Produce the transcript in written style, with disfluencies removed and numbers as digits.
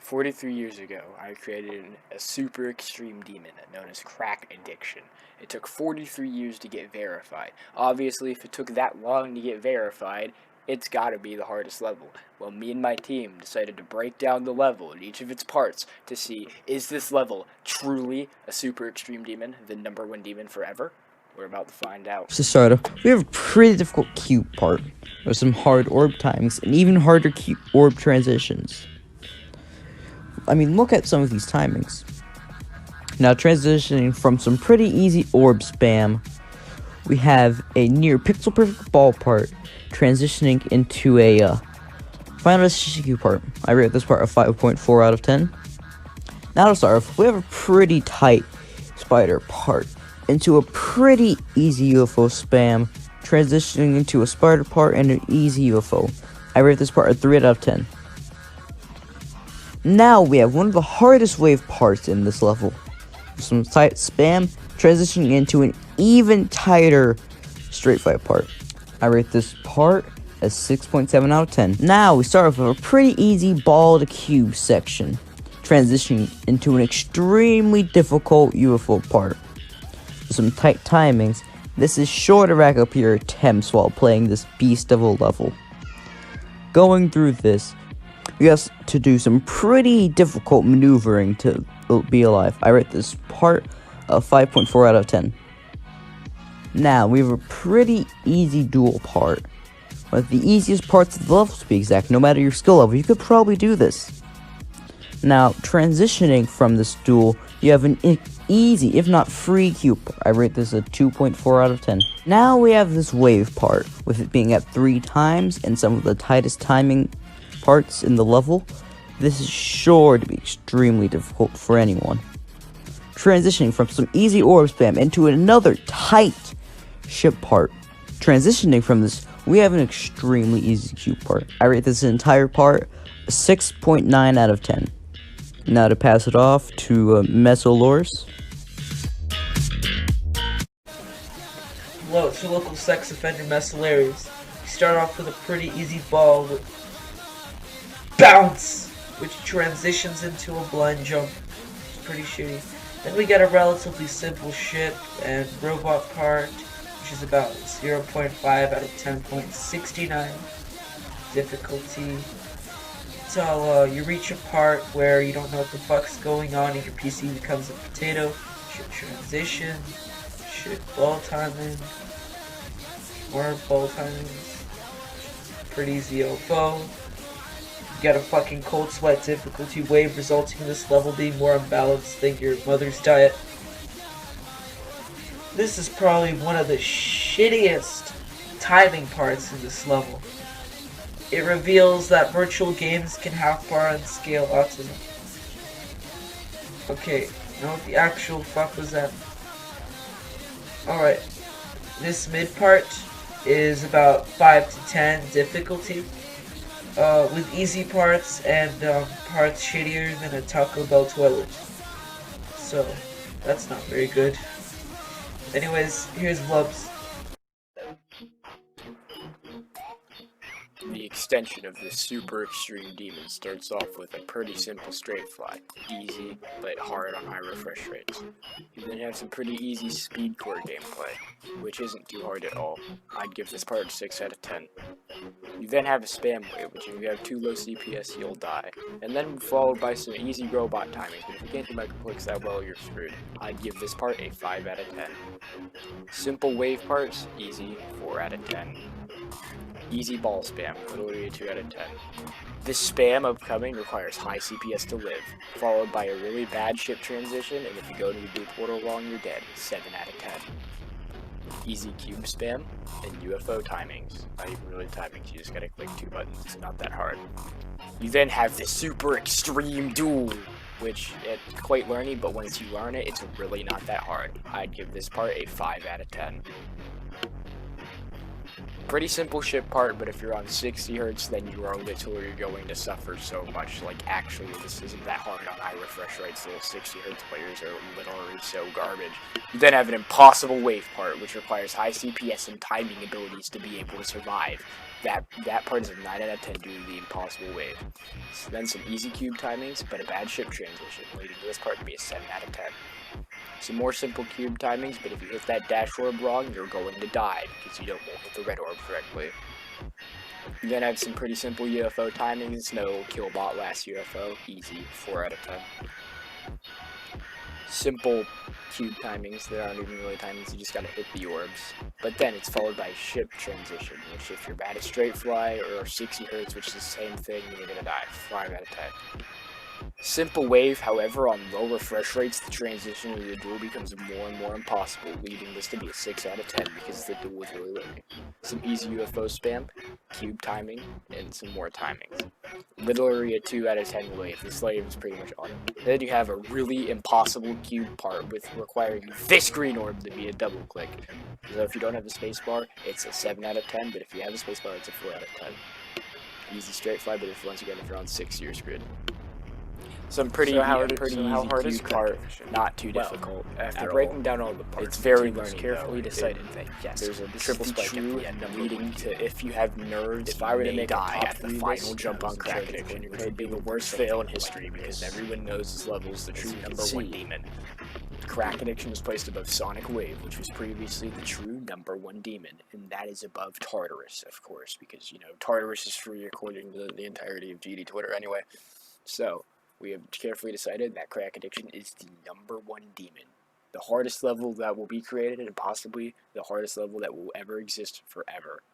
43 years ago, I created a super extreme demon known as crack addiction. It took 43 years to get verified. Obviously, if it took that long to get verified, it's gotta be the hardest level. Well, me and my team decided to break down the level in each of its parts to see, is this level truly a super extreme demon, the #1 demon forever? We're about to find out. To start off, we have a pretty difficult cube part, with some hard orb timings and even harder cube orb transitions. I mean, look at some of these timings. Now, transitioning from some pretty easy orb spam, we have a near pixel perfect ball part, transitioning into a final destination cube part. I rate this part a 5.4 out of 10. Now to start off, we have a pretty tight spider part into a pretty easy UFO spam, transitioning into a spider part and an easy UFO. I rate this part a 3 out of 10. Now we have one of the hardest wave parts in this level. Some tight spam, transitioning into an even tighter straight fight part. I rate this part a 6.7 out of 10. Now we start off with a pretty easy ball to cube section, transitioning into an extremely difficult UFO part. With some tight timings, this is sure to rack up your attempts while playing this beast of a level. Going through this, you have to do some pretty difficult maneuvering to be alive. I rate this part a 5.4 out of 10. Now, we have a pretty easy duel part. One of the easiest parts of the level, to be exact. No matter your skill level, you could probably do this. Now, transitioning from this duel, you have an easy, if not free cube. I rate this a 2.4 out of 10. Now we have this wave part, with it being at 3 times and some of the tightest timing parts in the level. This is sure to be extremely difficult for anyone. Transitioning from some easy orb spam into another tight ship part. Transitioning from this, we have an extremely easy cube part. I rate this entire part a 6.9 out of 10. Now to pass it off to Mesolors. Hello, it's your local sex offender Mesolaries. You start off with a pretty easy ball with bounce, which transitions into a blind jump. It's pretty shitty. Then we get a relatively simple ship and robot part, which is about 0.5 out of 10.69 difficulty. Until you reach a part where you don't know what the fuck's going on and your PC becomes a potato. Ship transition, ship ball timing, more ball timings, pretty easy OFO. You got a fucking cold sweat difficulty wave, resulting in this level being more unbalanced than your mother's diet. This is probably one of the shittiest timing parts in this level. It reveals that virtual games can have far and scale autism. Okay, now what the actual fuck was that? Alright, this mid part is about 5 to 10 difficulty. With easy parts and parts shittier than a Taco Bell toilet. So, that's not very good. Anyways, here's Lubs. The extension of this super extreme demon starts off with a pretty simple straight fly, easy but hard on high refresh rates. You then have some pretty easy speed core gameplay, which isn't too hard at all. I'd give this part a 6 out of 10. You then have a spam wave, which if you have too low CPS you'll die, and then followed by some easy robot timings, but if you can't do microclicks that well you're screwed. I'd give this part a 5 out of 10. Simple wave parts, easy, 4 out of 10. Easy ball spam, literally a 2 out of 10. This spam upcoming requires high CPS to live, followed by a really bad ship transition, and if you go to the blue portal wrong, you're dead. 7 out of 10. Easy cube spam, and UFO timings. Not even really timings, you just gotta click 2 buttons, it's not that hard. You then have this super extreme duel, which it's quite learning, but once you learn it, it's really not that hard. I'd give this part a 5 out of 10. Pretty simple ship part, but if you're on 60 Hz, then you are literally going to suffer so much. Like, actually, this isn't that hard on high refresh rates. The 60 Hz players are literally so garbage. You then have an impossible wave part, which requires high CPS and timing abilities to be able to survive. that part is a 9 out of 10 due to the impossible wave. So then some easy cube timings, but a bad ship transition, leading to this part to be a 7 out of 10. Some more simple cube timings, but if you hit that dash orb wrong, you're going to die because you won't hit the red orb correctly. You then have some pretty simple UFO timings, no kill bot last UFO, easy, 4 out of 10. Simple cube timings, there aren't even really timings, you just gotta hit the orbs. But then it's followed by ship transition, which if you're bad at straight fly or 60 Hz, which is the same thing, you're gonna die, 5 out of 10. Simple wave, however, on low refresh rates, the transition to the duel becomes more and more impossible, leading this to be a 6 out of 10 because the duel is really limiting. Some easy UFO spam, cube timing, and some more timings. Literally a 2 out of 10 wave. This wave is pretty much on it. Then you have a really impossible cube part with requiring this green orb to be a double click. So if you don't have the spacebar, it's a 7 out of 10, but if you have the spacebar, it's a 4 out of 10. Easy straight fly, but once again, if you're on 6, you're screwed. Some pretty easy cube part, not too difficult. After breaking down all the parts, it's very learning carefully decided that yes, there's a triple spike true leading to if you have nerves, if I were to make die at the final jump on crack addiction, it would be the worst fail in history because everyone knows this level is the true #1 demon. Crack addiction was placed above Sonic Wave, which was previously the true #1 demon, and that is above Tartarus, of course, because you know Tartarus is free according to the entirety of GD Twitter anyway. So we have carefully decided that crack addiction is the #1 demon. The hardest level that will be created and possibly the hardest level that will ever exist forever.